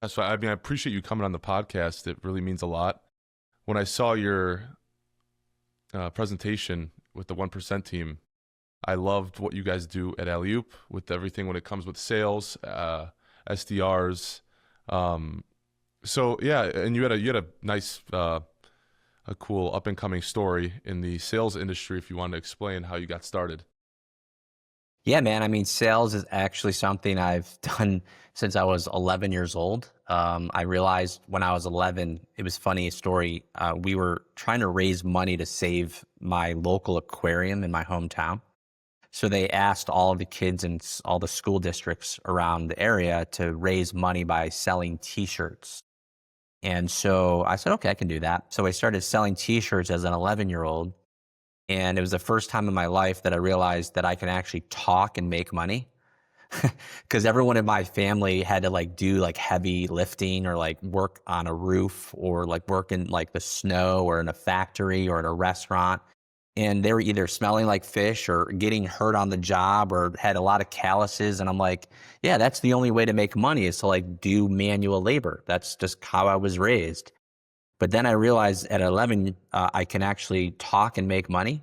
That's why, I mean, I appreciate you coming on the podcast. It really means a lot. When I saw your presentation with the 1% team, I loved what you guys do at Alleyoop with everything when it comes with sales, SDRs. Um, so yeah, and you had a nice, a cool up and coming story in the sales industry. If you want to explain how you got started. Yeah, man. I mean, sales is actually something I've done since I was 11 years old. I realized when I was 11, it was funny a story. We were trying to raise money to save my local aquarium in my hometown. So they asked all of the kids in all the school districts around the area to raise money by selling T-shirts. And so I said, okay, I can do that. So I started selling T-shirts as an 11-year-old. And it was the first time in my life that I realized that I can actually talk and make money. Because everyone in my family had to like do like heavy lifting or like work on a roof or like work in like the snow or in a factory or in a restaurant. And they were either smelling like fish or getting hurt on the job or had a lot of calluses. And I'm like, yeah, that's the only way to make money is to like do manual labor. That's just how I was raised. But then I realized at 11, I can actually talk and make money.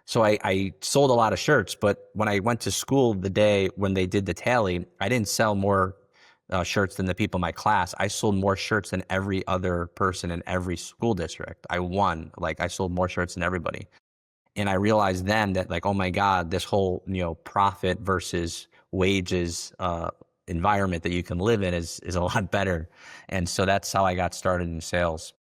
So I sold a lot of shirts, but when I went to school the day when they did the tally, I didn't sell more shirts than the people in my class. I sold more shirts than every other person in every school district. I won. Like I sold more shirts than everybody. And I realized then that like, oh my God, this whole, profit versus wages environment that you can live in is a lot better. And so that's how I got started in sales.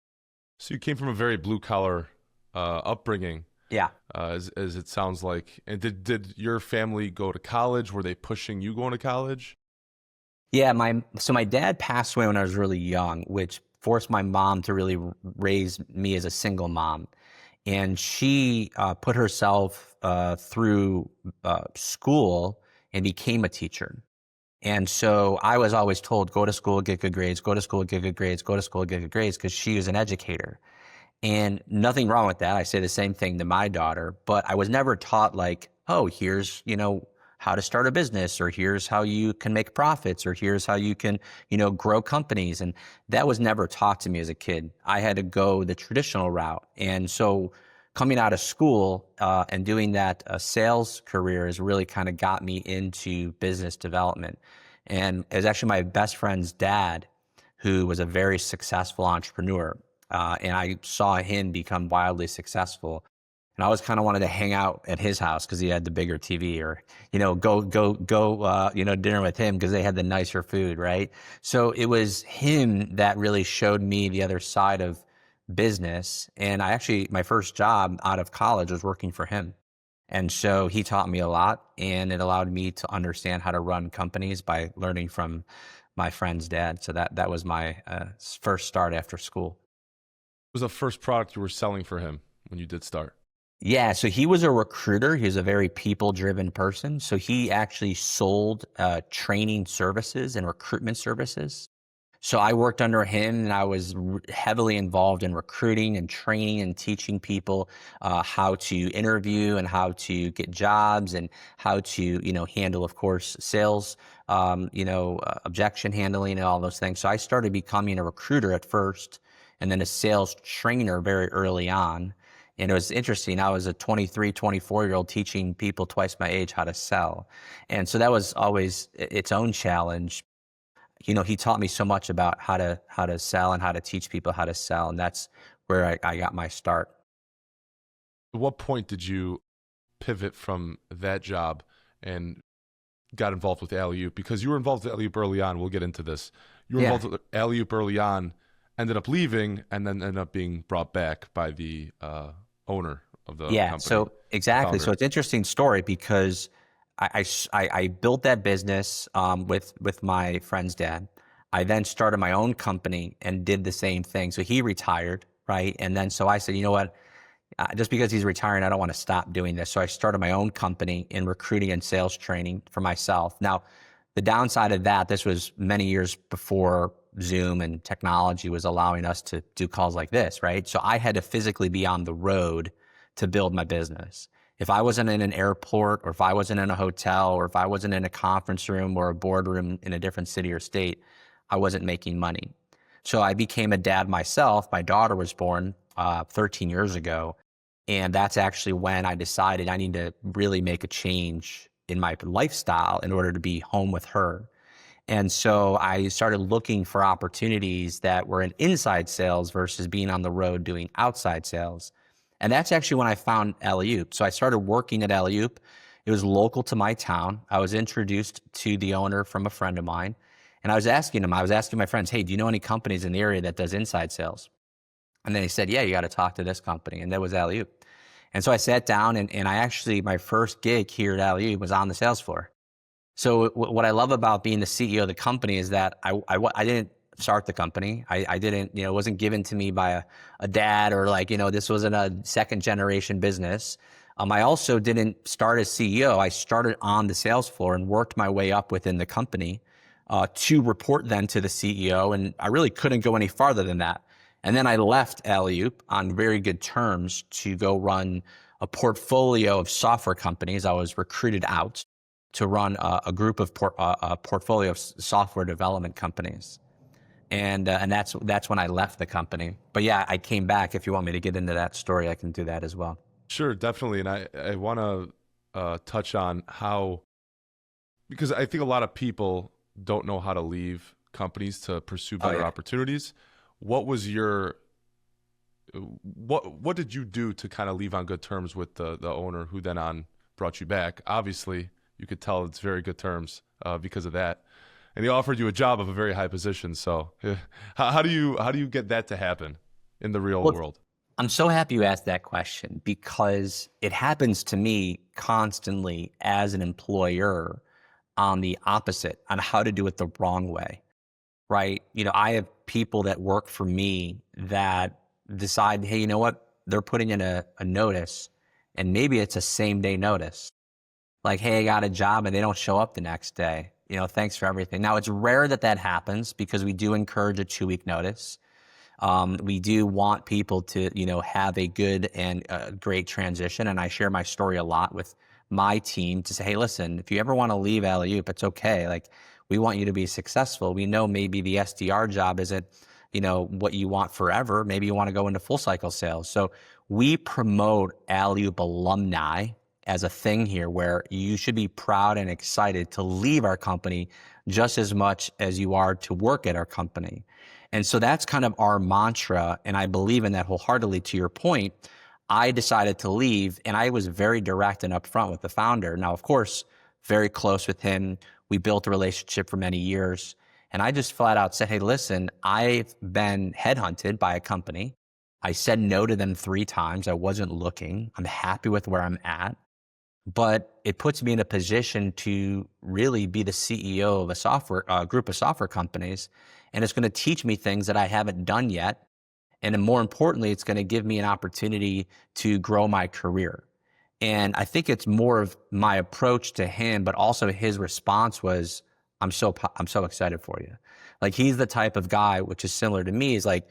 So you came from a very blue collar upbringing, Yeah. as it sounds like. And did your family go to college? Were they pushing you going to college? Yeah, my dad passed away when I was really young, which forced my mom to really raise me as a single mom. And she put herself through school and became a teacher. And so I was always told, go to school, get good grades, go to school, get good grades, go to school, get good grades, because she was an educator. And nothing wrong with that. I say the same thing to my daughter, but I was never taught like, oh, here's, how to start a business, or here's how you can make profits, or here's how you can, grow companies. And that was never taught to me as a kid. I had to go the traditional route. And so coming out of school and doing that sales career has really kind of got me into business development. And it was actually my best friend's dad who was a very successful entrepreneur. And I saw him become wildly successful. And I always kind of wanted to hang out at his house because he had the bigger TV, or, go, dinner with him because they had the nicer food, right? So it was him that really showed me the other side of business. And my first job out of college was working for him. And so he taught me a lot, and it allowed me to understand how to run companies by learning from my friend's dad. So that was my first start after school. What was the first product you were selling for him when you did start? Yeah, so he was a recruiter. He was a very people-driven person. So he actually sold training services and recruitment services. So I worked under him, and I was heavily involved in recruiting and training and teaching people how to interview and how to get jobs and how to, handle, of course, sales, objection handling and all those things. So I started becoming a recruiter at first, and then a sales trainer very early on. And it was interesting. I was a 23, 24-year-old teaching people twice my age how to sell. And so that was always its own challenge. He taught me so much about how to sell and how to teach people how to sell. And that's where I got my start. At what point did you pivot from that job and got involved with Alleyoop? Because you were involved with Alleyoop early on. We'll get into this. You were Yeah. involved with Alleyoop early on, ended up leaving, and then ended up being brought back by the owner of the Yeah. company, So exactly. So founder. it's an interesting story because I built that business with my friend's dad. I then started my own company and did the same thing. So he retired, right? And then so I said, you know what? Just because he's retiring, I don't want to stop doing this. So I started my own company in recruiting and sales training for myself. Now, the downside of that, this was many years before Zoom and technology was allowing us to do calls like this, right? So I had to physically be on the road to build my business. If I wasn't in an airport, or if I wasn't in a hotel, or if I wasn't in a conference room or a boardroom in a different city or state, I wasn't making money. So I became a dad myself. My daughter was born 13 years ago. And that's actually when I decided I need to really make a change in my lifestyle in order to be home with her. And so I started looking for opportunities that were in inside sales versus being on the road doing outside sales. And that's actually when I found Alleyoop. So I started working at Alleyoop. It was local to my town. I was introduced to the owner from a friend of mine. And I was asking my friends, hey, do you know any companies in the area that does inside sales? And then he said, yeah, you got to talk to this company. And that was Alleyoop. And so I sat down and I actually, my first gig here at Alleyoop was on the sales floor. So what I love about being the CEO of the company is that I didn't start the company. I didn't, it wasn't given to me by a dad or like, this wasn't a second generation business. I also didn't start as CEO. I started on the sales floor and worked my way up within the company to report then to the CEO. And I really couldn't go any farther than that. And then I left Alleyoop on very good terms to go run a portfolio of software companies. I was recruited out to run a group of portfolio of software development companies. And that's when I left the company. But yeah, I came back. If you want me to get into that story, I can do that as well. Sure, definitely. And I want to touch on how, because I think a lot of people don't know how to leave companies to pursue better opportunities. What was what did you do to kind of leave on good terms with the owner who then on brought you back? Obviously, you could tell it's very good terms because of that. And he offered you a job of a very high position. So how do you get that to happen in the real world? I'm so happy you asked that question because it happens to me constantly as an employer on the opposite, on how to do it the wrong way. Right? I have people that work for me that decide, hey, you know what? They're putting in a notice and maybe it's a same day notice. Like, hey, I got a job and they don't show up the next day. Thanks for everything. Now, it's rare that happens because we do encourage a 2-week notice. We do want people to, have a good and great transition. And I share my story a lot with my team to say, hey, listen, if you ever want to leave Alleyoop, it's okay. Like, we want you to be successful. We know maybe the SDR job isn't, what you want forever. Maybe you want to go into full cycle sales. So we promote Alleyoop alumni as a thing here where you should be proud and excited to leave our company just as much as you are to work at our company. And so that's kind of our mantra. And I believe in that wholeheartedly. To your point, I decided to leave and I was very direct and upfront with the founder. Now, of course, very close with him. We built a relationship for many years. And I just flat out said, hey, listen, I've been headhunted by a company. I said no to them 3 times. I wasn't looking. I'm happy with where I'm at. But it puts me in a position to really be the CEO of a group of software companies. And it's going to teach me things that I haven't done yet. And then more importantly, it's going to give me an opportunity to grow my career. And I think it's more of my approach to him, but also his response was, I'm so excited for you. Like, he's the type of guy, which is similar to me, is like,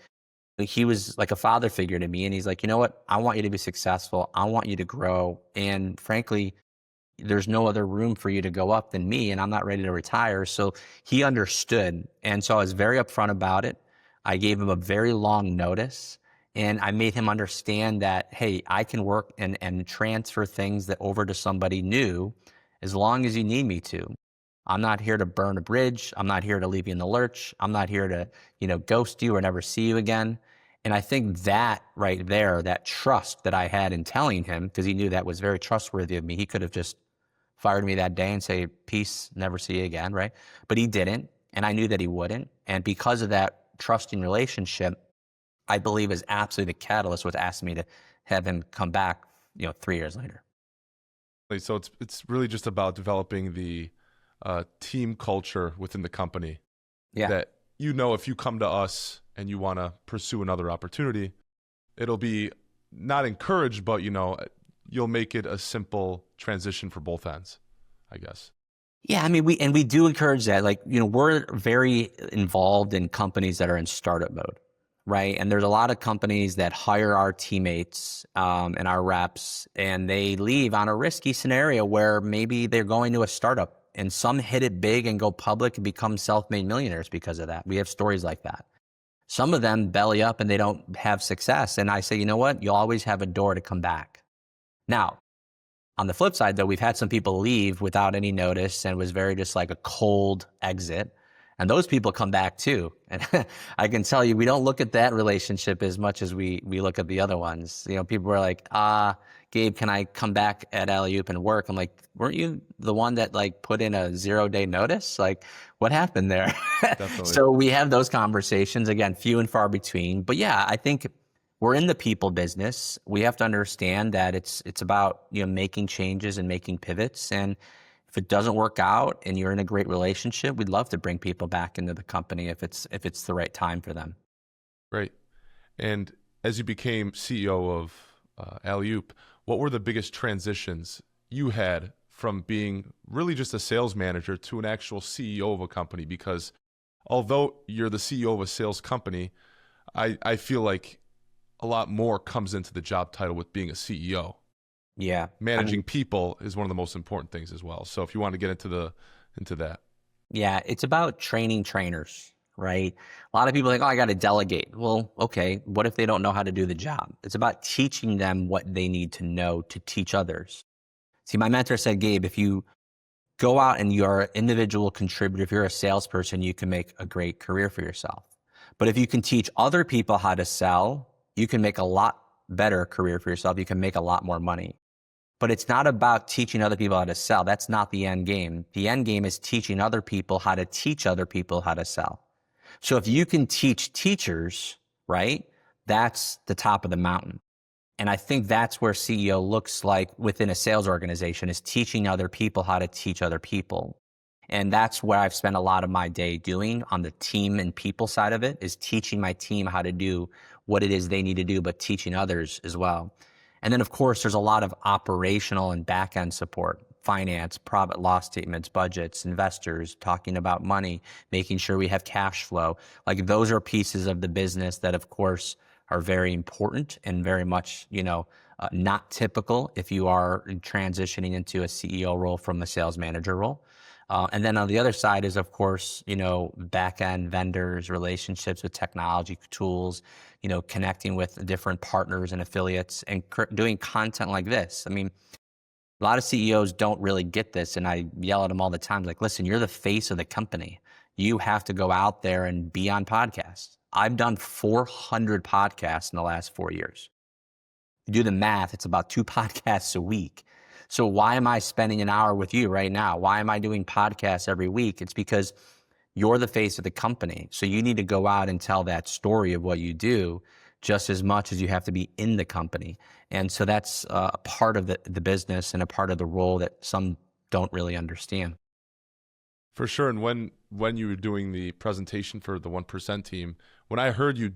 he was like a father figure to me. And he's like, you know what? I want you to be successful. I want you to grow. And frankly, there's no other room for you to go up than me. And I'm not ready to retire. So he understood. And so I was very upfront about it. I gave him a very long notice. And I made him understand that, hey, I can work and transfer things that over to somebody new as long as you need me to. I'm not here to burn a bridge. I'm not here to leave you in the lurch. I'm not here to, ghost you or never see you again. And I think that right there, that trust that I had in telling him, because he knew that was very trustworthy of me. He could have just fired me that day and say, peace, never see you again, right? But he didn't, and I knew that he wouldn't. And because of that trusting relationship, I believe is absolutely the catalyst what asked me to have him come back, 3 years later. So it's really just about developing the team culture within the company. Yeah. That, if you come to us and you want to pursue another opportunity, it'll be not encouraged, but, you'll make it a simple transition for both ends, I guess. Yeah, I mean, we do encourage that. Like, we're very involved in companies that are in startup mode, right? And there's a lot of companies that hire our teammates and our reps, and they leave on a risky scenario where maybe they're going to a startup And some hit it big and go public and become self-made millionaires because of that. We have stories like that. Some of them belly up and they don't have success. And I say, you know what? You'll always have a door to come back. Now, on the flip side, though, we've had some people leave without any notice and it was very just like a cold exit. And those people come back too. And I can tell you, we don't look at that relationship as much as we look at the other ones. You know, people were like, Gabe, can I come back at Alleyoop and work? I'm like, weren't you the one that like put in a 0-day notice? Like, what happened there? Definitely. So we have those conversations, again, few and far between. But yeah, I think we're in the people business. We have to understand that it's about, you know, making changes and making pivots. And if it doesn't work out and you're in a great relationship, we'd love to bring people back into the company if it's the right time for them. Right. And as you became CEO of Alleyoop, what were the biggest transitions you had from being really just a sales manager to an actual CEO of a company? Because although you're the CEO of a sales company, I feel like a lot more comes into the job title with being a CEO. Yeah. Managing people is one of the most important things as well. So if you want to get into that. Yeah, it's about training trainers, right? A lot of people are like, oh, I got to delegate. Well, okay, what if they don't know how to do the job? It's about teaching them what they need to know to teach others. See, my mentor said, Gabe, if you go out and you're an individual contributor, if you're a salesperson, you can make a great career for yourself. But if you can teach other people how to sell, you can make a lot better career for yourself. You can make a lot more money. But it's not about teaching other people how to sell. That's not the end game. The end game is teaching other people how to teach other people how to sell. So if you can teach teachers, right, that's the top of the mountain. And I think that's where CEO looks like within a sales organization, is teaching other people how to teach other people. And that's where I've spent a lot of my day doing on the team and people side of it, is teaching my team how to do what it is they need to do, but teaching others as well. And then, of course, there's a lot of operational and back-end support, finance, profit loss statements, budgets, investors, talking about money, making sure we have cash flow. Like, those are pieces of the business that, of course, are very important and very much, not typical if you are transitioning into a CEO role from a sales manager role. And then on the other side is, of course, back-end vendors, relationships with technology tools, connecting with different partners and affiliates and doing content like this. I mean, a lot of CEOs don't really get this, and I yell at them all the time, like, listen, you're the face of the company. You have to go out there and be on podcasts. I've done 400 podcasts in the last 4 years. You do the math, it's about 2 podcasts a week. So why am I spending an hour with you right now? Why am I doing podcasts every week? It's because you're the face of the company. So you need to go out and tell that story of what you do just as much as you have to be in the company. And so that's a part of the business and a part of the role that some don't really understand. For sure. And when you were doing the presentation for the 1% team, when I heard you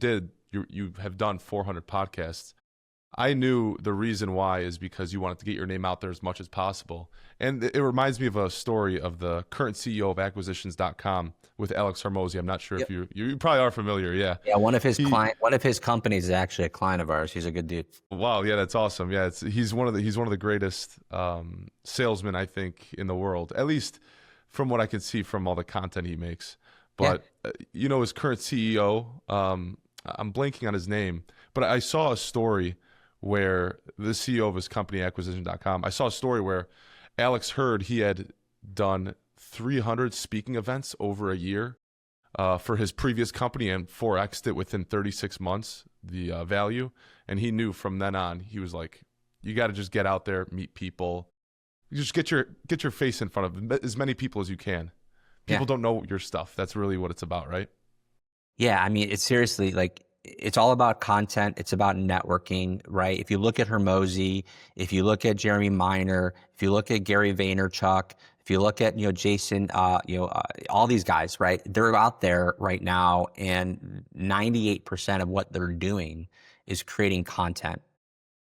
have done 400 podcasts, I knew the reason why is because you wanted to get your name out there as much as possible. And it reminds me of a story of the current CEO of acquisitions.com with Alex Hormozi. I'm not sure if you probably are familiar. Yeah. Yeah. One of his companies is actually a client of ours. He's a good dude. Wow. Yeah. That's awesome. Yeah. He's one of the greatest salesmen, I think, in the world, at least from what I can see from all the content he makes. But, his current CEO, I'm blanking on his name, but I saw a story where the CEO of his company, acquisition.com, I saw a story where Alex heard he had done 300 speaking events over a year for his previous company and 4x'd it within 36 months, the value. And he knew from then on, he was like, you got to just get out there, meet people, you just get your face in front of as many people as you can. People don't know your stuff. That's really what it's about, right? Yeah. I mean, it's seriously like, it's all about content. It's about networking, right? If you look at Hormozi, if you look at Jeremy Miner, if you look at Gary Vaynerchuk, if you look at, Jason, all these guys, right? They're out there right now, and 98% of what they're doing is creating content.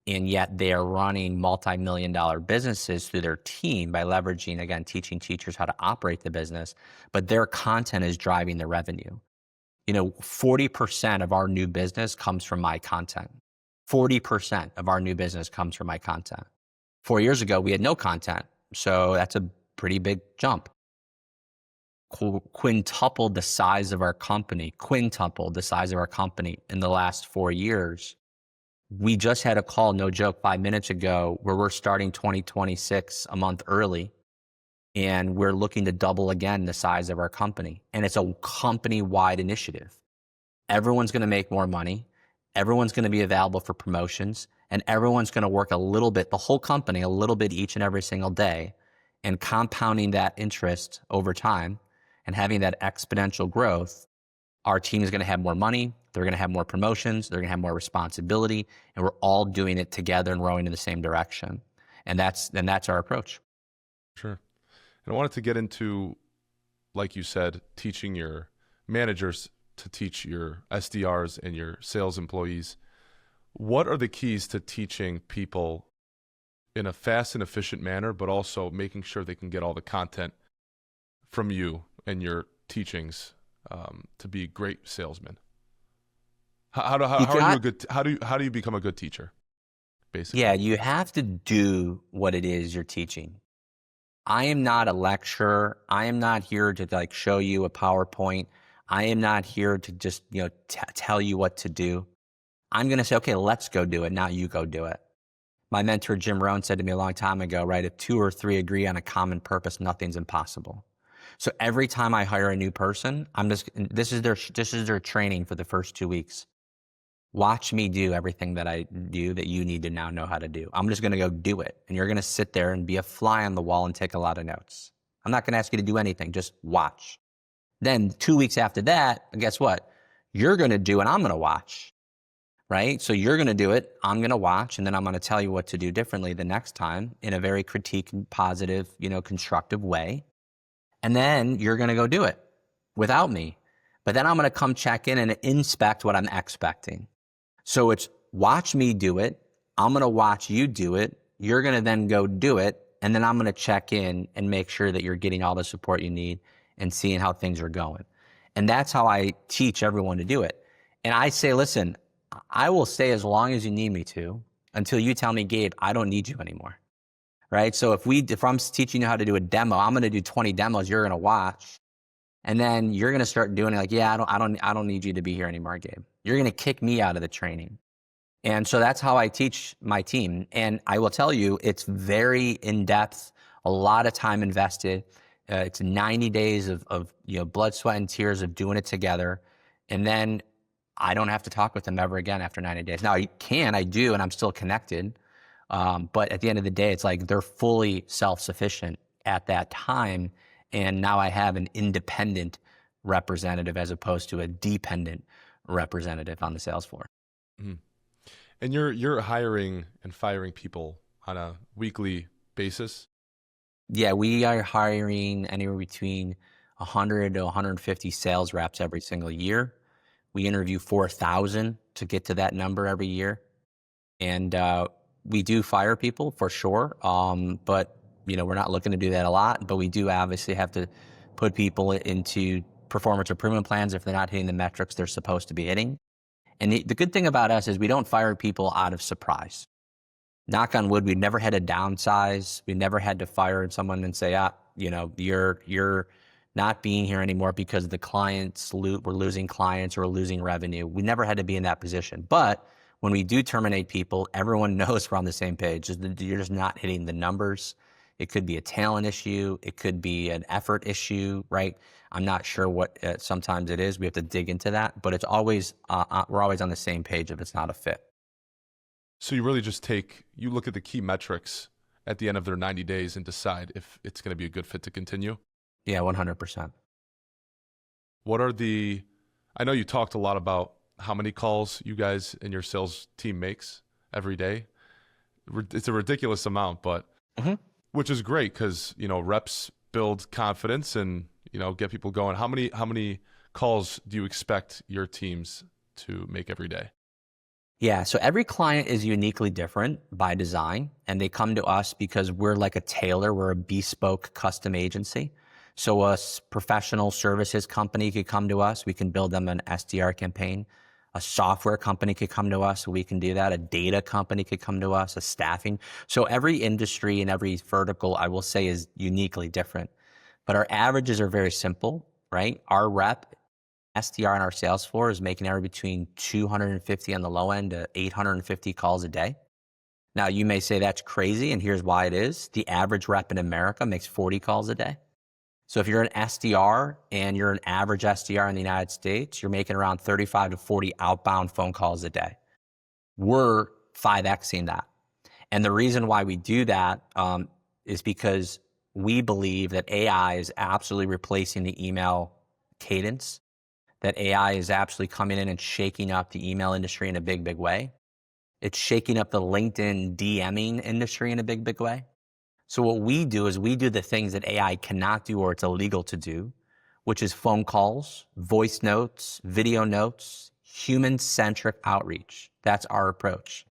And yet they are running multi-million-dollar businesses through their team by leveraging, again, teaching teachers how to operate the business, but their content is driving the revenue. 40% of our new business comes from my content. 40% of our new business comes from my content. 4 years ago, we had no content. So that's a pretty big jump. quintupled the size of our company, in the last 4 years. We just had a call, no joke, 5 minutes ago, where we're starting 2026 a month early, and we're looking to double again the size of our company. And it's a company-wide initiative. Everyone's going to make more money. Everyone's going to be available for promotions, and everyone's going to work a little bit, the whole company, a little bit each and every single day, and compounding that interest over time and having that exponential growth. Our team is going to have more money. They're going to have more promotions. They're going to have more responsibility, and we're all doing it together and rowing in the same direction. And that's our approach. Sure. And I wanted to get into, like you said, teaching your managers to teach your SDRs and your sales employees. What are the keys to teaching people in a fast and efficient manner, but also making sure they can get all the content from you and your teachings to be great salesmen? How do you become a good teacher? Basically, yeah, you have to do what it is you're teaching. I am not a lecturer. I am not here to like show you a PowerPoint. I am not here to just tell you what to do. I'm going to say, okay, let's go do it. Now you go do it. My mentor Jim Rohn said to me a long time ago, right? If 2 or 3 agree on a common purpose, nothing's impossible. So every time I hire a new person, this is their training for the first 2 weeks. Watch me do everything that I do that you need to now know how to do. I'm just going to go do it. And you're going to sit there and be a fly on the wall and take a lot of notes. I'm not going to ask you to do anything. Just watch. Then 2 weeks after that, guess what? You're going to do and I'm going to watch, right? So you're going to do it. I'm going to watch. And then I'm going to tell you what to do differently the next time in a very critique, positive, constructive way. And then you're going to go do it without me. But then I'm going to come check in and inspect what I'm expecting. So it's watch me do it. I'm going to watch you do it. You're going to then go do it. And then I'm going to check in and make sure that you're getting all the support you need and seeing how things are going. And that's how I teach everyone to do it. And I say, listen, I will stay as long as you need me to until you tell me, Gabe, I don't need you anymore. Right? So if I'm teaching you how to do a demo, I'm going to do 20 demos you're going to watch. And then you're going to start doing it like, yeah, I don't need you to be here anymore, Gabe. You're going to kick me out of the training. And so that's how I teach my team. And I will tell you, it's very in-depth, a lot of time invested. It's 90 days of blood, sweat, and tears of doing it together. And then I don't have to talk with them ever again after 90 days. Now, I do, and I'm still connected. But at the end of the day, it's like they're fully self-sufficient at that time. And now I have an independent representative as opposed to a dependent representative on the sales floor. Mm-hmm. And you're hiring and firing people on a weekly basis? Yeah, we are hiring anywhere between 100 to 150 sales reps every single year. We interview 4,000 to get to that number every year. And we do fire people for sure, but we're not looking to do that a lot, but we do obviously have to put people into performance improvement plans if they're not hitting the metrics they're supposed to be hitting. And the good thing about us is we don't fire people out of surprise. Knock on wood, we've never had to downsize. We never had to fire someone and say, you're not being here anymore because the we're losing clients or losing revenue. We never had to be in that position. But when we do terminate people, everyone knows we're on the same page. You're just not hitting the numbers. It could be a talent issue. It could be an effort issue, right? I'm not sure what sometimes it is. We have to dig into that, but it's always we're always on the same page if it's not a fit. So you really just you look at the key metrics at the end of their 90 days and decide if it's going to be a good fit to continue? Yeah, 100%. I know you talked a lot about how many calls you guys and your sales team makes every day. It's a ridiculous amount, but which is great because, reps build confidence and, get people going. How many calls do you expect your teams to make every day? Yeah, so every client is uniquely different by design, and they come to us because we're like a tailor. We're a bespoke custom agency. So a professional services company could come to us. We can build them an SDR campaign. A software company could come to us. We can do that. A data company could come to us, a staffing. So every industry and every vertical, I will say, is uniquely different. But our averages are very simple. right? Our rep, SDR on our sales floor is making anywhere between 250 on the low end to 850 calls a day. Now, you may say that's crazy, and here's why it is. The average rep in America makes 40 calls a day. So if you're an SDR and you're an average SDR in the United States, you're making around 35 to 40 outbound phone calls a day. We're 5Xing that. And the reason why we do that is because we believe that AI is absolutely replacing the email cadence, that AI is absolutely coming in and shaking up the email industry in a big, big way. It's shaking up the LinkedIn DMing industry in a big, big way. So what we do is we do the things that AI cannot do or it's illegal to do, which is phone calls, voice notes, video notes, human-centric outreach. That's our approach.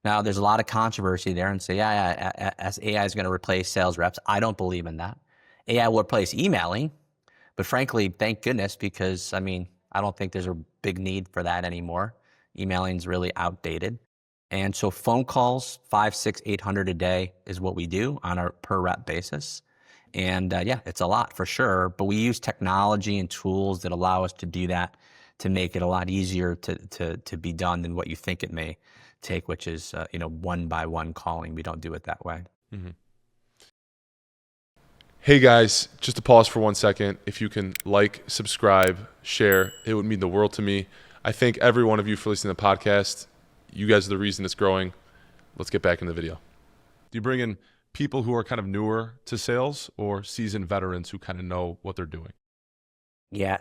Now, there's a lot of controversy there and say, as AI is going to replace sales reps. I don't believe in that. AI will replace emailing, but frankly, thank goodness, because I don't think there's a big need for that anymore. Emailing is really outdated. And so phone calls, 500, 600, 800 a day is what we do on a per rep basis. And it's a lot for sure, but we use technology and tools that allow us to do that to make it a lot easier to be done than what you think it may take, which is one by one calling. We don't do it that way. Mm-hmm. Hey guys, just to pause for 1 second. If you can like, subscribe, share, it would mean the world to me. I thank every one of you for listening to the podcast. You guys are the reason it's growing. Let's get back in the video. Do you bring in people who are kind of newer to sales or seasoned veterans who kind of know what they're doing? Yeah,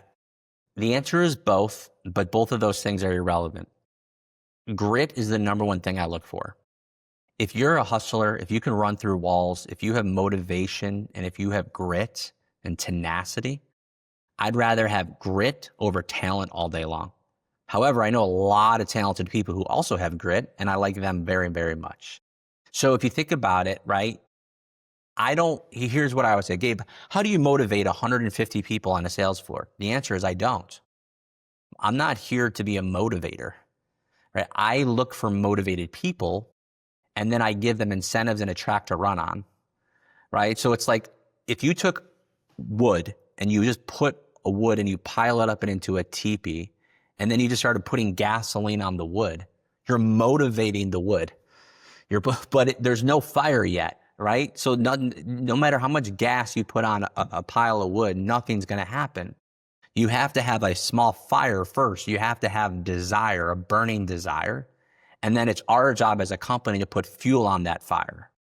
the answer is both, but both of those things are irrelevant. Grit is the number one thing I look for. If you're a hustler, if you can run through walls, if you have motivation, and if you have grit and tenacity, I'd rather have grit over talent all day long. However, I know a lot of talented people who also have grit, and I like them very, very much. So if you think about it, right, here's what I would say, Gabe, how do you motivate 150 people on a sales floor? The answer is I don't. I'm not here to be a motivator, right? I look for motivated people, and then I give them incentives and a track to run on, right? So it's like if you took wood and you just put a wood and you pile it up into a teepee, and then you just started putting gasoline on the wood, you're motivating the wood. There's no fire yet, right? So no matter how much gas you put on a pile of wood, nothing's going to happen. You have to have a small fire first. You have to have desire, a burning desire. And then it's our job as a company to put fuel on that fire,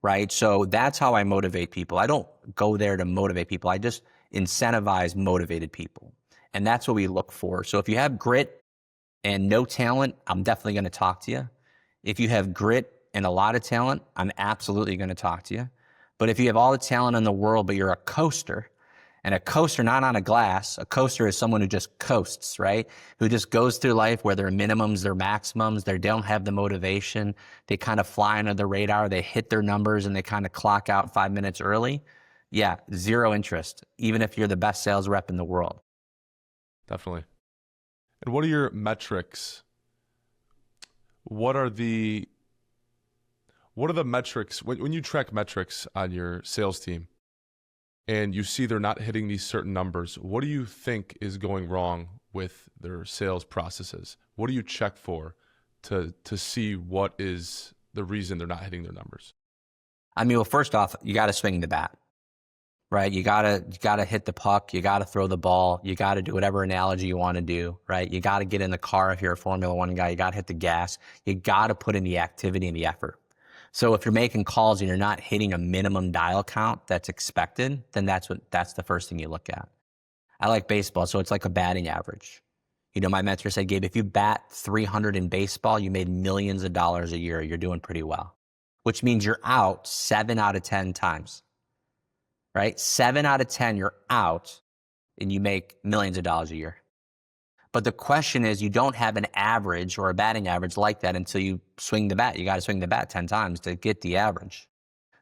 right? So that's how I motivate people. I don't go there to motivate people. I just incentivize motivated people. And that's what we look for. So if you have grit and no talent, I'm definitely going to talk to you. If you have grit and a lot of talent, I'm absolutely going to talk to you. But if you have all the talent in the world, but you're a coaster, and a coaster not on a glass, a coaster is someone who just coasts, right? Who just goes through life where their minimums, their maximums, they don't have the motivation. They kind of fly under the radar. They hit their numbers and they kind of clock out 5 minutes early. Yeah, zero interest, even if you're the best sales rep in the world. Definitely. And what are your metrics? What are the metrics when you track metrics on your sales team and you see they're not hitting these certain numbers? What do you think is going wrong with their sales processes? What do you check for to see what is the reason they're not hitting their numbers? Well, first off, you got to swing the bat. Right, you gotta hit the puck. You gotta throw the ball. You gotta do whatever analogy you want to do. Right, you gotta get in the car if you're a Formula One guy. You gotta hit the gas. You gotta put in the activity and the effort. So if you're making calls and you're not hitting a minimum dial count that's expected, then that's the first thing you look at. I like baseball, so it's like a batting average. My mentor said, Gabe, if you bat 300 in baseball, you made millions of dollars a year. You're doing pretty well, which means you're out 7 out of 10 times. Right? 7 out of 10, you're out and you make millions of dollars a year. But the question is, you don't have an average or a batting average like that until you swing the bat. You got to swing the bat 10 times to get the average.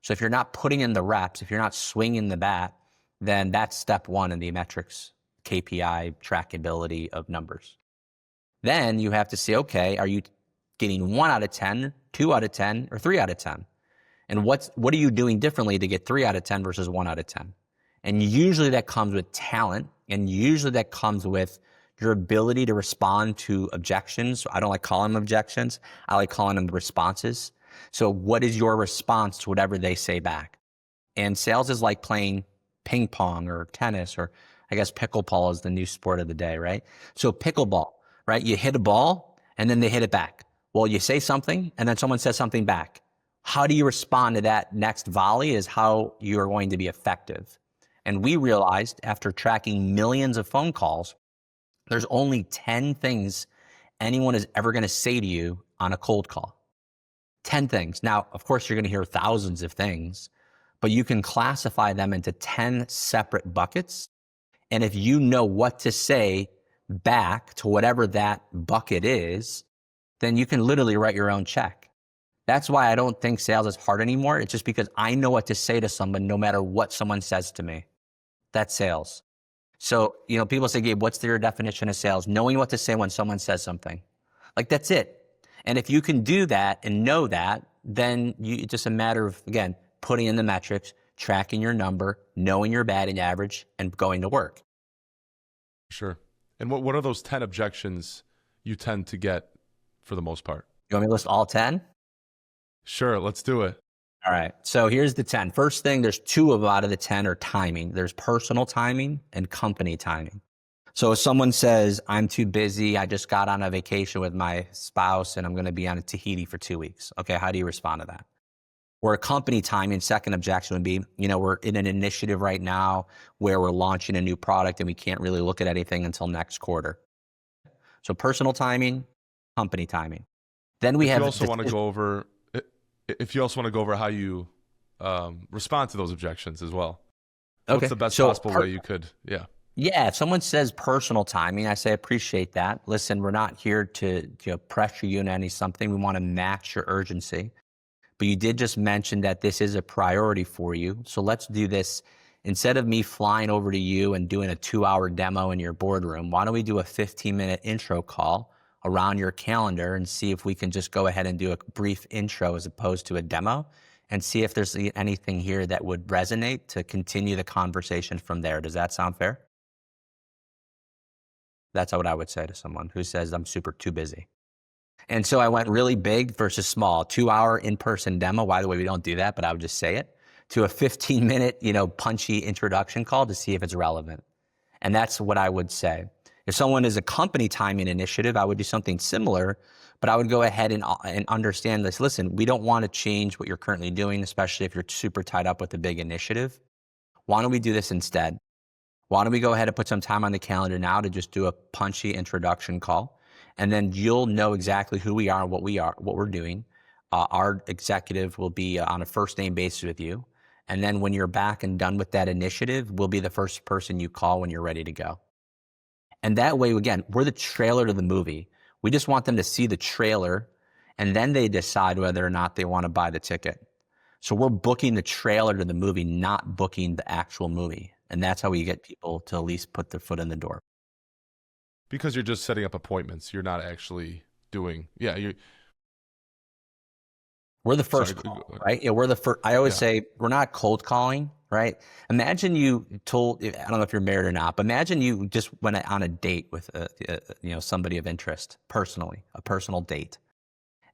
So if you're not putting in the reps, if you're not swinging the bat, then that's step one in the metrics, KPI, trackability of numbers. Then you have to say, okay, are you getting 1 out of 10, 2 out of 10, or 3 out of 10? And what are you doing differently to get 3 out of 10 versus 1 out of 10? And usually that comes with talent. And usually that comes with your ability to respond to objections. I don't like calling them objections. I like calling them responses. So what is your response to whatever they say back? And sales is like playing ping pong or tennis, or I guess pickleball is the new sport of the day, right? So pickleball, right? You hit a ball and then they hit it back. Well, you say something and then someone says something back. How do you respond to that next volley is how you are going to be effective. And we realized after tracking millions of phone calls, there's only 10 things anyone is ever going to say to you on a cold call. 10 things. Now, of course, you're going to hear thousands of things, but you can classify them into 10 separate buckets. And if you know what to say back to whatever that bucket is, then you can literally write your own check. That's why I don't think sales is hard anymore. It's just because I know what to say to someone no matter what someone says to me. That's sales. So, people say, Gabe, what's your definition of sales? Knowing what to say when someone says something. Like, that's it. And if you can do that and know that, then it's just a matter of, again, putting in the metrics, tracking your number, knowing your batting average, and going to work. Sure. And what are those 10 objections you tend to get for the most part? You want me to list all 10? Sure, let's do it. All right. So here's the 10. First thing, there's 2 out of the 10 are timing. There's personal timing and company timing. So if someone says, I'm too busy, I just got on a vacation with my spouse and I'm going to be on a Tahiti for 2 weeks. Okay, how do you respond to that? Or a company timing, second objection would be, we're in an initiative right now where we're launching a new product and we can't really look at anything until next quarter. So personal timing, company timing. Then we have. If you also want to go over how you respond to those objections as well. Okay. What's the best possible way you could? Yeah. Yeah. If someone says personal timing, I say, appreciate that. Listen, we're not here to pressure you into something. We want to match your urgency. But you did just mention that this is a priority for you. So let's do this. Instead of me flying over to you and doing a 2-hour demo in your boardroom, why don't we do a 15-minute intro call around your calendar and see if we can just go ahead and do a brief intro as opposed to a demo and see if there's anything here that would resonate to continue the conversation from there. Does that sound fair? That's what I would say to someone who says, I'm super too busy. And so I went really big versus small, 2-hour in-person demo. By the way, we don't do that, but I would just say it, to a 15-minute, punchy introduction call to see if it's relevant. And that's what I would say. If someone is a company timing initiative, I would do something similar, but I would go ahead and understand this. Listen, we don't want to change what you're currently doing, especially if you're super tied up with a big initiative. Why don't we do this instead? Why don't we go ahead and put some time on the calendar now to just do a punchy introduction call? And then you'll know exactly who we are and what we're doing. Our executive will be on a first name basis with you. And then when you're back and done with that initiative, we'll be the first person you call when you're ready to go. And that way, again, we're the trailer to the movie. We just want them to see the trailer and then they decide whether or not they want to buy the ticket. So we're booking the trailer to the movie, not booking the actual movie. And that's how we get people to at least put their foot in the door. Because you're just setting up appointments. You're not actually doing, We're the first call, right? Yeah, we're the first. I always say we're not cold calling, right? Imagine you told, I don't know if you're married or not, but imagine you just went on a date with somebody of interest personally, a personal date.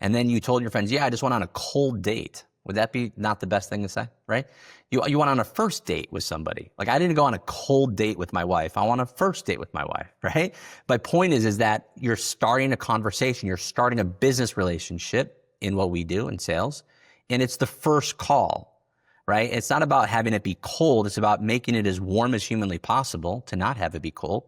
And then you told your friends, I just went on a cold date. Would that be not the best thing to say, right? You went on a first date with somebody. Like, I didn't go on a cold date with my wife. I went on a first date with my wife, right? My point is that you're starting a conversation. You're starting a business relationship in what we do in sales. And it's the first call, right? It's not about having it be cold. It's about making it as warm as humanly possible to not have it be cold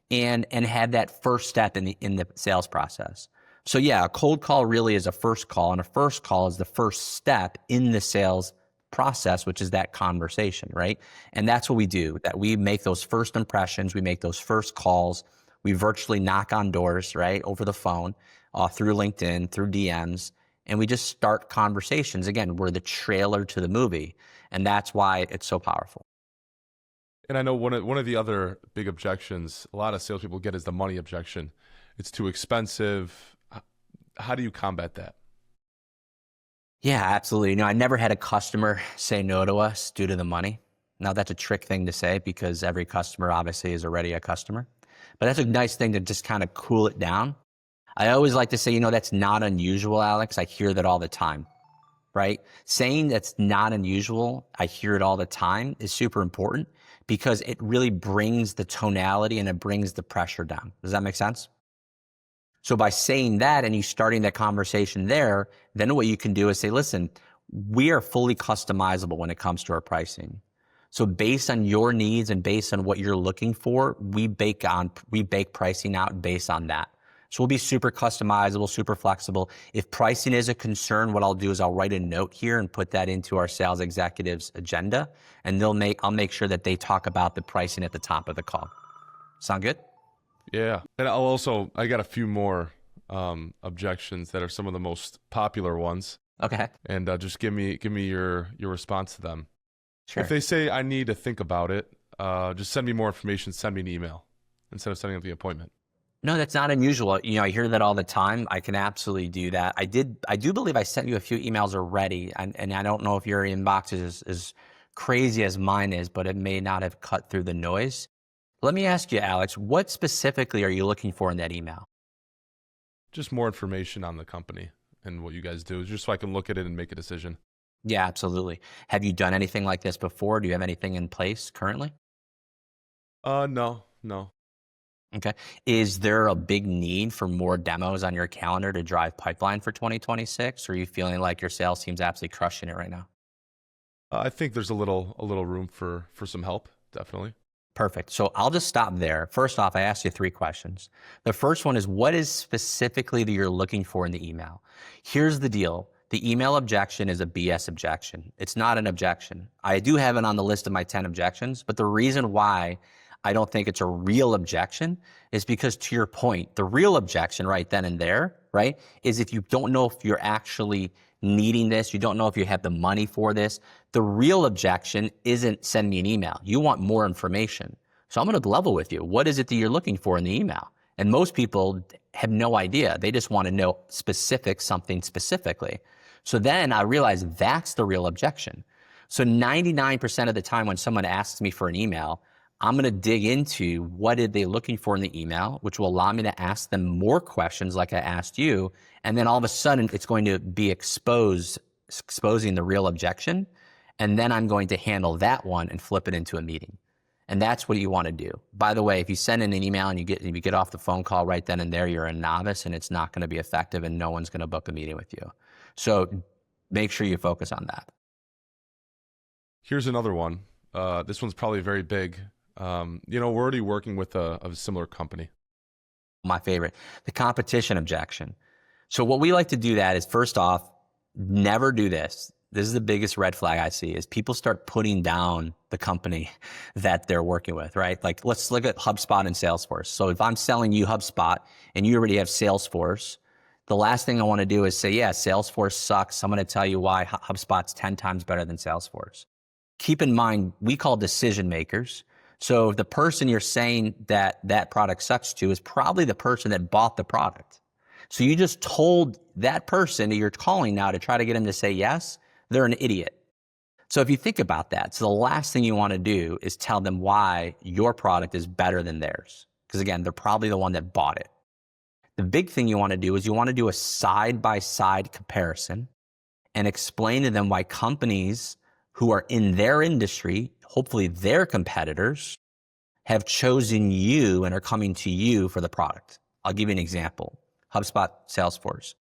and have that first step in the sales process. So yeah, a cold call really is a first call, and a first call is the first step in the sales process, which is that conversation, right? And that's what we do, that we make those first impressions, we make those first calls, we virtually knock on doors, right, over the phone, through LinkedIn, through DMs, and we just start conversations. Again, we're the trailer to the movie, and that's why it's so powerful. And I know one of the other big objections a lot of salespeople get is the money objection. It's too expensive. How do you combat that? Yeah, absolutely. I never had a customer say no to us due to the money. Now that's a trick thing to say because every customer obviously is already a customer, but that's a nice thing to just kind of cool it down. I always like to say, that's not unusual, Alex. I hear that all the time, right? Saying that's not unusual, I hear it all the time, is super important because it really brings the tonality and it brings the pressure down. Does that make sense? So by saying that and you starting that conversation there, then what you can do is say, listen, we are fully customizable when it comes to our pricing. So based on your needs and based on what you're looking for, we bake pricing out based on that. So we'll be super customizable, super flexible. If pricing is a concern, what I'll do is I'll write a note here and put that into our sales executives' agenda, and I'll make sure that they talk about the pricing at the top of the call. Sound good? Yeah. And I got a few more objections that are some of the most popular ones. Okay. And just give me your response to them. Sure. If they say I need to think about it, just send me more information, send me an email instead of setting up the appointment. No, that's not unusual. I hear that all the time. I can absolutely do that. I do believe I sent you a few emails already, and I don't know if your inbox is as crazy as mine is, but it may not have cut through the noise. Let me ask you, Alex, what specifically are you looking for in that email? Just more information on the company and what you guys do, just so I can look at it and make a decision. Yeah, absolutely. Have you done anything like this before? Do you have anything in place currently? No. Okay. Is there a big need for more demos on your calendar to drive pipeline for 2026? Or are you feeling like your sales team's absolutely crushing it right now? I think there's a little room for some help, definitely. Perfect. So I'll just stop there. First off, I asked you 3 questions. The first one is, what is specifically that you're looking for in the email? Here's the deal. The email objection is a BS objection. It's not an objection. I do have it on the list of my 10 objections, but the reason why I don't think it's a real objection is because, to your point, the real objection right then and there, right, is if you don't know if you're actually needing this, you don't know if you have the money for this. The real objection isn't send me an email. You want more information. So I'm going to level with you. What is it that you're looking for in the email? And most people have no idea. They just want to know something specifically. So then I realized that's the real objection. So 99% of the time when someone asks me for an email, I'm going to dig into what are they looking for in the email, which will allow me to ask them more questions like I asked you. And then all of a sudden it's going to be exposing the real objection. And then I'm going to handle that one and flip it into a meeting. And that's what you want to do. By the way, if you send in an email and you get off the phone call right then and there, you're a novice and it's not going to be effective and no one's going to book a meeting with you. So make sure you focus on that. Here's another one. This one's probably very big. We're already working with a similar company. My favorite, the competition objection. So what we like to do that is, first off, never do this. This is the biggest red flag I see, is people start putting down the company that they're working with, right? Like, let's look at HubSpot and Salesforce. So if I'm selling you HubSpot and you already have Salesforce, the last thing I want to do is say, yeah, Salesforce sucks. I'm going to tell you why HubSpot's 10 times better than Salesforce. Keep in mind, we call decision makers. So the person you're saying that product sucks to is probably the person that bought the product. So you just told that person that you're calling now to try to get them to say yes, they're an idiot. So if you think about that, so the last thing you want to do is tell them why your product is better than theirs. Because again, they're probably the one that bought it. The big thing you want to do is you want to do a side-by-side comparison and explain to them why companies who are in their industry, hopefully their competitors, have chosen you and are coming to you for the product. I'll give you an example. HubSpot, Salesforce.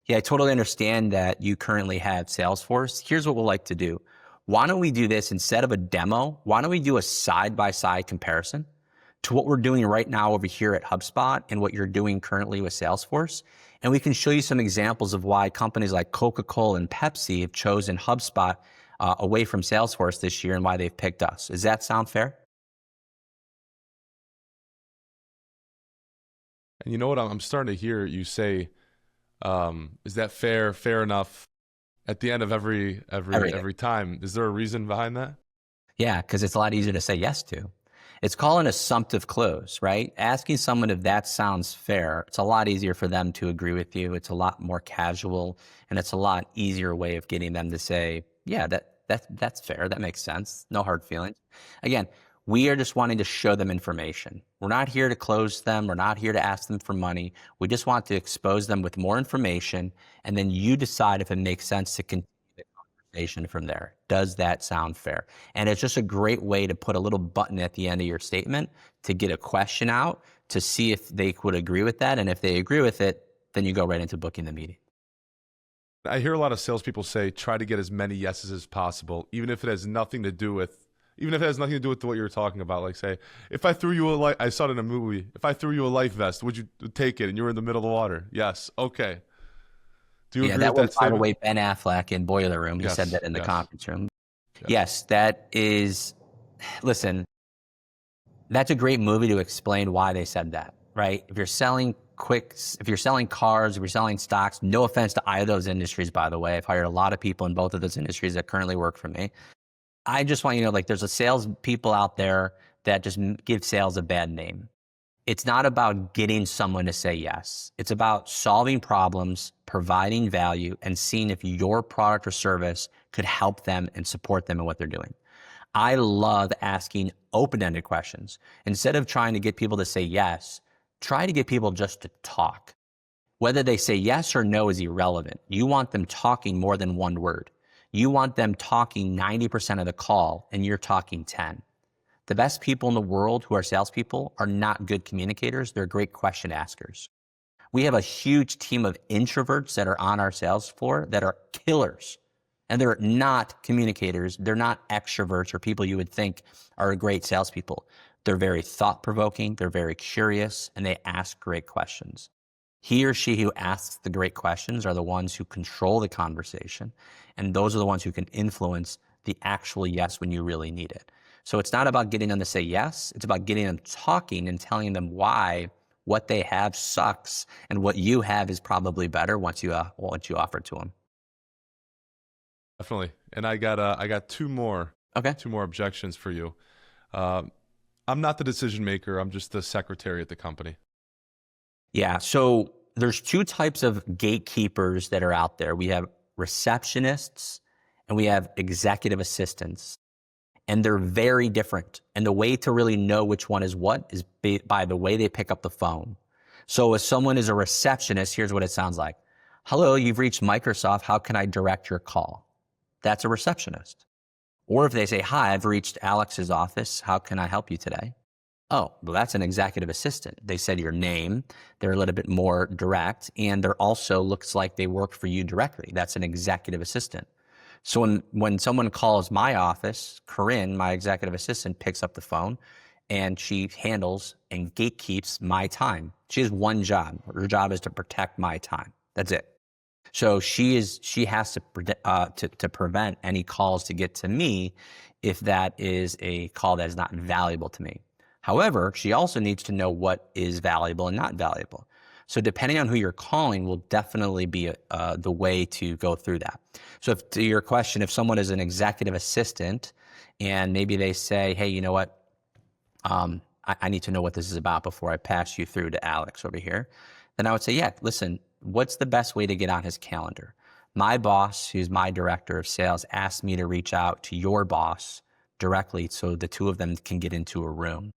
Yeah, I totally understand that you currently have Salesforce. Here's what we'll like to do. Why don't we do this instead of a demo? Why don't we do a side-by-side comparison to what we're doing right now over here at HubSpot and what you're doing currently with Salesforce? And we can show you some examples of why companies like Coca-Cola and Pepsi have chosen HubSpot away from Salesforce this year and why they've picked us. Does that sound fair? And you know what? I'm starting to hear you say, is that fair? Fair enough? At the end of every time, is there a reason behind that? Yeah, because it's a lot easier to say yes to. It's called an assumptive close, right? Asking someone if that sounds fair, it's a lot easier for them to agree with you. It's a lot more casual, and it's a lot easier way of getting them to say, yeah, That's fair. That makes sense. No hard feelings. Again, we are just wanting to show them information. We're not here to close them. We're not here to ask them for money. We just want to expose them with more information, and then you decide if it makes sense to continue the conversation from there. Does that sound fair? And it's just a great way to put a little button at the end of your statement to get a question out to see if they would agree with that. And if they agree with it, then you go right into booking the meeting. I hear a lot of salespeople say, try to get as many yeses as possible, even if it has nothing to do with what you were talking about. Like, say, if I threw you I saw it in a movie. If I threw you a life vest, would you take it? And you were in the middle of the water. Yes. Okay. Do you agree that with was, that by the statement? way, Ben Affleck in Boiler Room. He Yes, said that in the yes. conference room. Yes. Yes, that is, listen, that's a great movie to explain why they said that, right? If you're selling if you're selling cars, if you're selling stocks, no offense to either of those industries, by the way. I've hired a lot of people in both of those industries that currently work for me. I just want you to know, like, there's a sales people out there that just give sales a bad name. It's not about getting someone to say yes. It's about solving problems, providing value, and seeing if your product or service could help them and support them in what they're doing. I love asking open-ended questions. Instead of trying to get people to say yes, try to get people just to talk. Whether they say yes or no is irrelevant. You want them talking more than one word. You want them talking 90% of the call, and you're talking 10. The best people in the world who are salespeople are not good communicators. They're great question askers. We have a huge team of introverts that are on our sales floor that are killers. And they're not communicators. They're not extroverts or people you would think are great salespeople. They're very thought-provoking. They're very curious, and they ask great questions. He or she who asks the great questions are the ones who control the conversation, and those are the ones who can influence the actual yes when you really need it. So it's not about getting them to say yes. It's about getting them talking and telling them why what they have sucks and what you have is probably better once you offer it to them. Definitely. And I got two more objections for you. I'm not the decision maker. I'm just the secretary at the company. Yeah. So there's two types of gatekeepers that are out there. We have receptionists and we have executive assistants. And they're very different. And the way to really know which one is what is by the way they pick up the phone. So if someone is a receptionist, here's what it sounds like. Hello, you've reached Microsoft. How can I direct your call? That's a receptionist. Or if they say, hi, I've reached Alex's office. How can I help you today? Oh, well, that's an executive assistant. They said your name. They're a little bit more direct. And they're also looks like they work for you directly. That's an executive assistant. So when someone calls my office, Corinne, my executive assistant, picks up the phone and she handles and gatekeeps my time. She has one job. Her job is to protect my time. That's it. So she has to prevent any calls to get to me if that is a call that is not valuable to me. However, she also needs to know what is valuable and not valuable. So depending on who you're calling will definitely be the way to go through that. So to your question, if someone is an executive assistant and maybe they say, hey, you know what, I need to know what this is about before I pass you through to Alex over here, then I would say, yeah, listen, what's the best way to get on his calendar? My boss, who's my director of sales, asked me to reach out to your boss directly so the two of them can get into a room.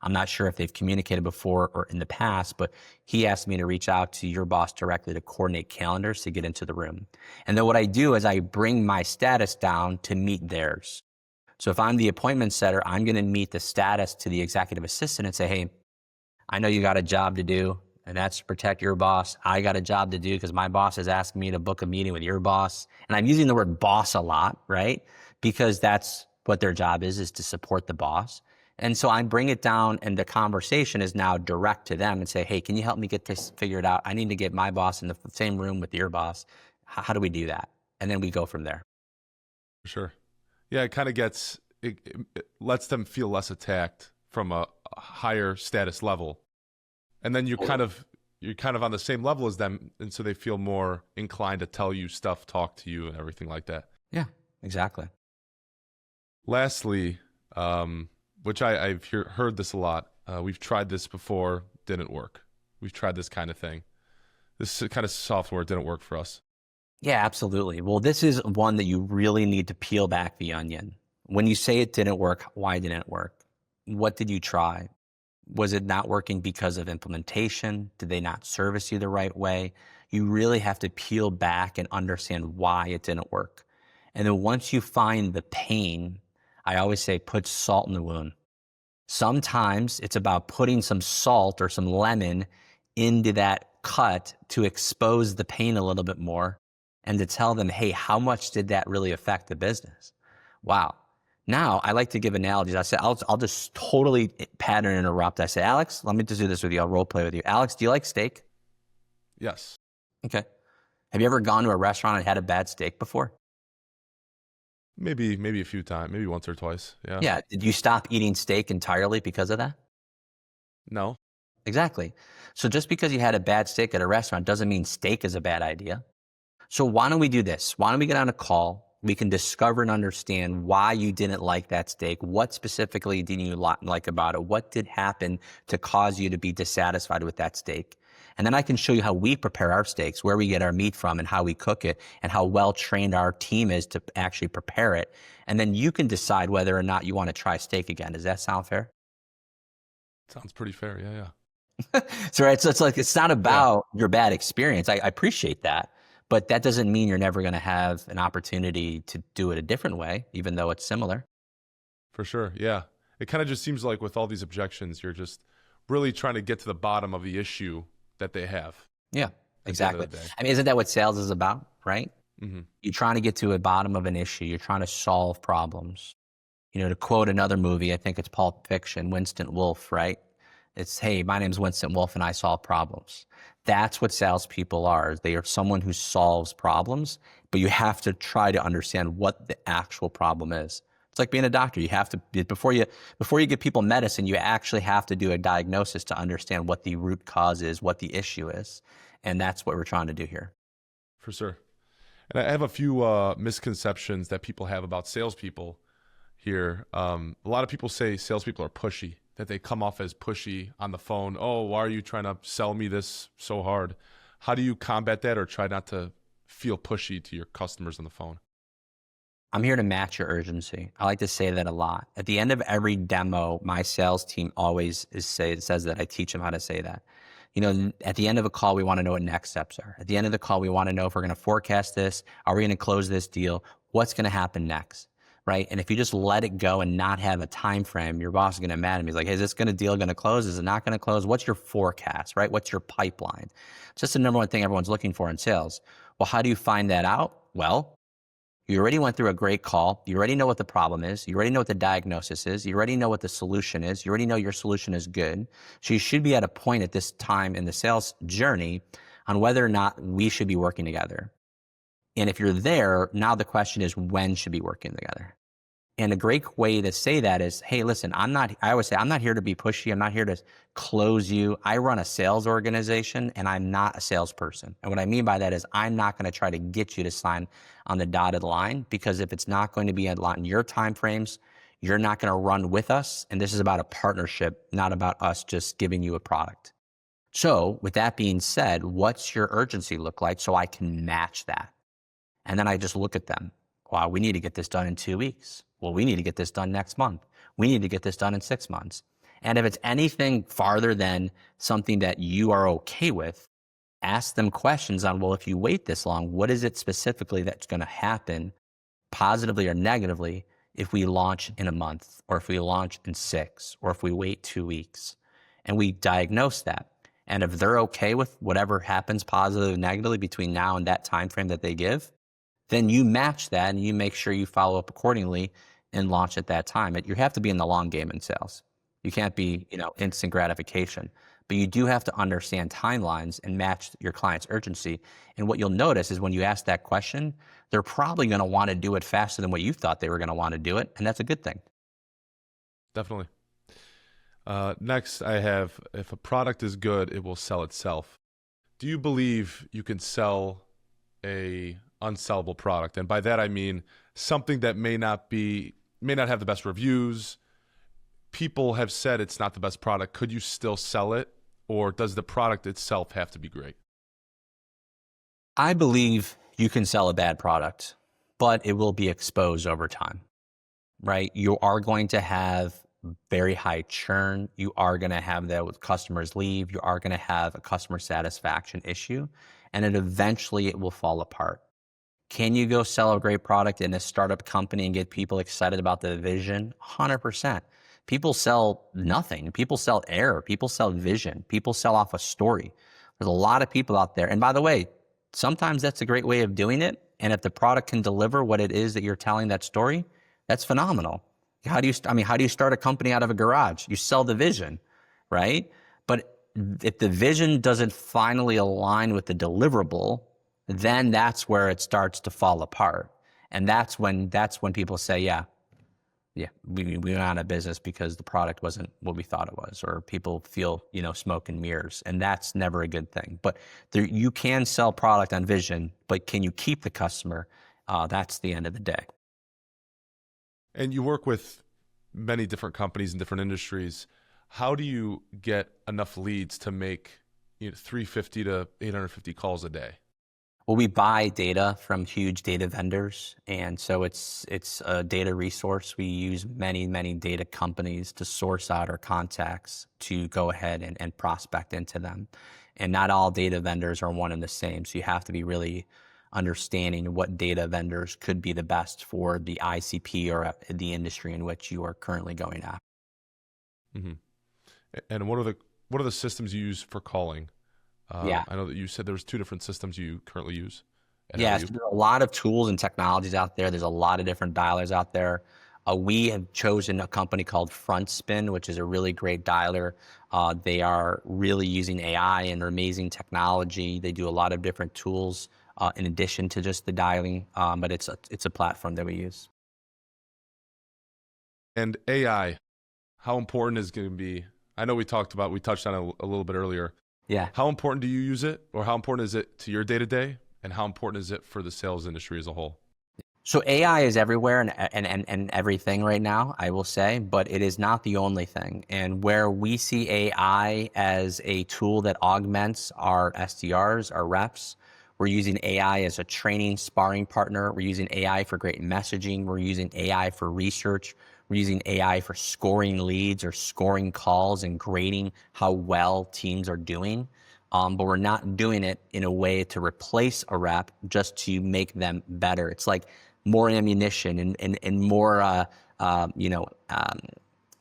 I'm not sure if they've communicated before or in the past, but he asked me to reach out to your boss directly to coordinate calendars to get into the room. And then what I do is I bring my status down to meet theirs. So if I'm the appointment setter, I'm going to meet the status to the executive assistant and say, hey, I know you got a job to do, and that's to protect your boss. I got a job to do because my boss has asked me to book a meeting with your boss. And I'm using the word boss a lot, right? Because that's what their job is to support the boss. And so I bring it down and the conversation is now direct to them and say, hey, can you help me get this figured out? I need to get my boss in the same room with your boss. How do we do that? And then we go from there. For sure. Yeah, it lets them feel less attacked from a higher status level. And then you're kind of on the same level as them. And so they feel more inclined to tell you stuff, talk to you and everything like that. Yeah, exactly. Lastly, which I've heard this a lot. We've tried this before, didn't work. We've tried this kind of thing. This kind of software didn't work for us. Yeah, absolutely. Well, this is one that you really need to peel back the onion. When you say it didn't work, why didn't it work? What did you try? Was it not working because of implementation? Did they not service you the right way? You really have to peel back and understand why it didn't work. And then once you find the pain, I always say put salt in the wound. Sometimes it's about putting some salt or some lemon into that cut to expose the pain a little bit more and to tell them, hey, how much did that really affect the business? Wow. Now, I like to give analogies. I say, I'll just totally pattern interrupt. I say, Alex, let me just do this with you. I'll role play with you. Alex, do you like steak? Yes. Okay. Have you ever gone to a restaurant and had a bad steak before? Maybe a few times, maybe once or twice. Yeah. Yeah. Did you stop eating steak entirely because of that? No. Exactly. So just because you had a bad steak at a restaurant doesn't mean steak is a bad idea. So why don't we do this? Why don't we get on a call? We can discover and understand why you didn't like that steak. What specifically didn't you like about it? What did happen to cause you to be dissatisfied with that steak? And then I can show you how we prepare our steaks, where we get our meat from and how we cook it and how well trained our team is to actually prepare it. And then you can decide whether or not you want to try steak again. Does that sound fair? Sounds pretty fair. Yeah, yeah. So, right, so it's like it's not Yeah, about your bad experience. I appreciate that, but that doesn't mean you're never going to have an opportunity to do it a different way, even though it's similar. for sure. Yeah. It kind of just seems like with all these objections, you're just really trying to get to the bottom of the issue that they have Yeah, at the end of exactly. the day. I mean, isn't that what sales is about, right? Hmm. You're trying to get to a bottom of an issue. You're trying to solve problems. To quote another movie, I think it's Pulp Fiction, Winston Wolfe, right? It's, hey, my name's Winston Wolfe and I solve problems. That's what salespeople are. They are someone who solves problems, but you have to try to understand what the actual problem is. It's like being a doctor. You have to, before you give people medicine, you actually have to do a diagnosis to understand what the root cause is, what the issue is. And that's what we're trying to do here. For sure. And I have a few misconceptions that people have about salespeople here. A lot of people say salespeople are pushy, that they come off as pushy on the phone. Oh, why are you trying to sell me this so hard? How do you combat that or try not to feel pushy to your customers on the phone? I'm here to match your urgency. I like to say that a lot. At the end of every demo, my sales team always says that. I teach them how to say that. At the end of a call, we want to know what next steps are. At the end of the call, we want to know if we're going to forecast this. Are we going to close this deal? What's going to happen next? Right? And if you just let it go and not have a time frame, your boss is going to be mad at me. He's like, hey, is this deal going to close? Is it not going to close? What's your forecast? Right? What's your pipeline? It's just the number one thing everyone's looking for in sales. Well, how do you find that out? Well, you already went through a great call. You already know what the problem is. You already know what the diagnosis is. You already know what the solution is. You already know your solution is good. So you should be at a point at this time in the sales journey on whether or not we should be working together. And if you're there, now the question is when should we be working together? And a great way to say that is, hey, listen, I always say, I'm not here to be pushy. I'm not here to close you. I run a sales organization and I'm not a salesperson. And what I mean by that is I'm not going to try to get you to sign on the dotted line, because if it's not going to be in your timeframes, you're not going to run with us. And this is about a partnership, not about us just giving you a product. So with that being said, what's your urgency look like so I can match that? And then I just look at them. Wow, we need to get this done in 2 weeks. Well, we need to get this done next month. We need to get this done in 6 months. And if it's anything farther than something that you are okay with, ask them questions on, well, if you wait this long, what is it specifically that's going to happen, positively or negatively, if we launch in a month, or if we launch in 6, or if we wait 2 weeks? And we diagnose that. And if they're okay with whatever happens positively or negatively between now and that time frame that they give, then you match that and you make sure you follow up accordingly and launch at that time. You have to be in the long game in sales. You can't be, instant gratification, but you do have to understand timelines and match your client's urgency. And what you'll notice is when you ask that question, they're probably going to want to do it faster than what you thought they were going to want to do it. And that's a good thing. Definitely. Next, I have, if a product is good, it will sell itself. Do you believe you can sell a unsellable product? And by that, I mean something that may not have the best reviews. People have said it's not the best product. Could you still sell it? Or does the product itself have to be great? I believe you can sell a bad product, but it will be exposed over time, right? You are going to have very high churn. You are going to have that with customers leave. You are going to have a customer satisfaction issue, and then eventually it will fall apart. Can you go sell a great product in a startup company and get people excited about the vision? 100%. People sell nothing. People sell air. People sell vision. People sell off a story. There's a lot of people out there. And by the way, sometimes that's a great way of doing it. And if the product can deliver what it is that you're telling that story, that's phenomenal. How do you start a company out of a garage? You sell the vision, right? But if the vision doesn't finally align with the deliverable, then that's where it starts to fall apart. And that's when people say, yeah, we went out of business because the product wasn't what we thought it was, or people feel, smoke and mirrors, and that's never a good thing. But you can sell product on vision, but can you keep the customer? That's the end of the day. And you work with many different companies in different industries. How do you get enough leads to make 350 to 850 calls a day? Well, we buy data from huge data vendors, and so it's a data resource. We use many data companies to source out our contacts to go ahead and prospect into them. And not all data vendors are one and the same, so you have to be really understanding what data vendors could be the best for the ICP or the industry in which you are currently going after. Mm-hmm. And what are the systems you use for calling? I know that you said there was 2 different systems you currently use. Yeah, so there are a lot of tools and technologies out there. There's a lot of different dialers out there. We have chosen a company called FrontSpin, which is a really great dialer. They are really using AI and amazing technology. They do a lot of different tools in addition to just the dialing, but it's a platform that we use. And AI, how important is going to be? I know we touched on it a little bit earlier. Yeah. How important do you use it, or how important is it to your day-to-day, and how important is it for the sales industry as a whole? So AI is everywhere and everything right now, I will say, but it is not the only thing. And where we see AI as a tool that augments our SDRs, our reps, we're using AI as a training sparring partner. We're using AI for great messaging. We're using AI for research. We're using AI for scoring leads or scoring calls and grading how well teams are doing. But we're not doing it in a way to replace a rep, just to make them better. It's like more ammunition and more,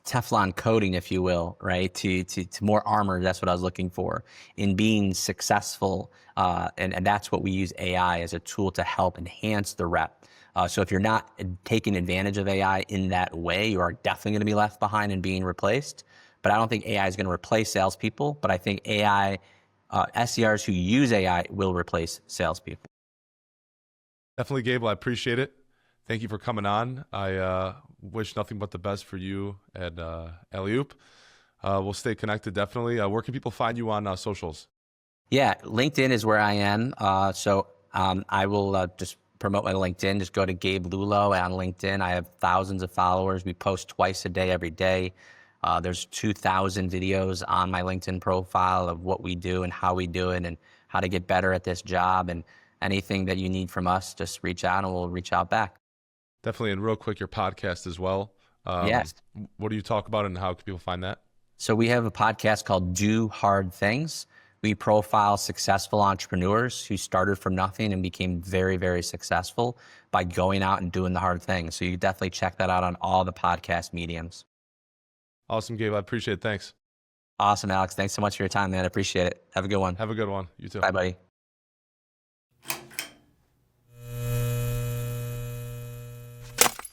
Teflon coating, if you will, right? To more armor. That's what I was looking for in being successful. And that's what we use AI as a tool to help enhance the rep. So if you're not taking advantage of AI in that way, you are definitely going to be left behind and being replaced. But I don't think AI is going to replace salespeople. But I think SDRs who use AI will replace salespeople. Definitely, Gabe. I appreciate it. Thank you for coming on. I wish nothing but the best for you at Alleyoop. We'll stay connected, definitely. Where can people find you on socials? Yeah, LinkedIn is where I am. So I will just promote my LinkedIn. Just go to Gabe Lullo on LinkedIn. I have thousands of followers. We post twice a day, every day. There's 2,000 videos on my LinkedIn profile of what we do and how we do it and how to get better at this job. And anything that you need from us, just reach out and we'll reach out back. Definitely. And real quick, your podcast as well. Yes. What do you talk about and how can people find that? So we have a podcast called Do Hard Things. We profile successful entrepreneurs who started from nothing and became very, very successful by going out and doing the hard things. So you definitely check that out on all the podcast mediums. Awesome, Gabe. I appreciate it. Thanks. Awesome, Alex. Thanks so much for your time, man. I appreciate it. Have a good one. Have a good one. You too. Bye, buddy.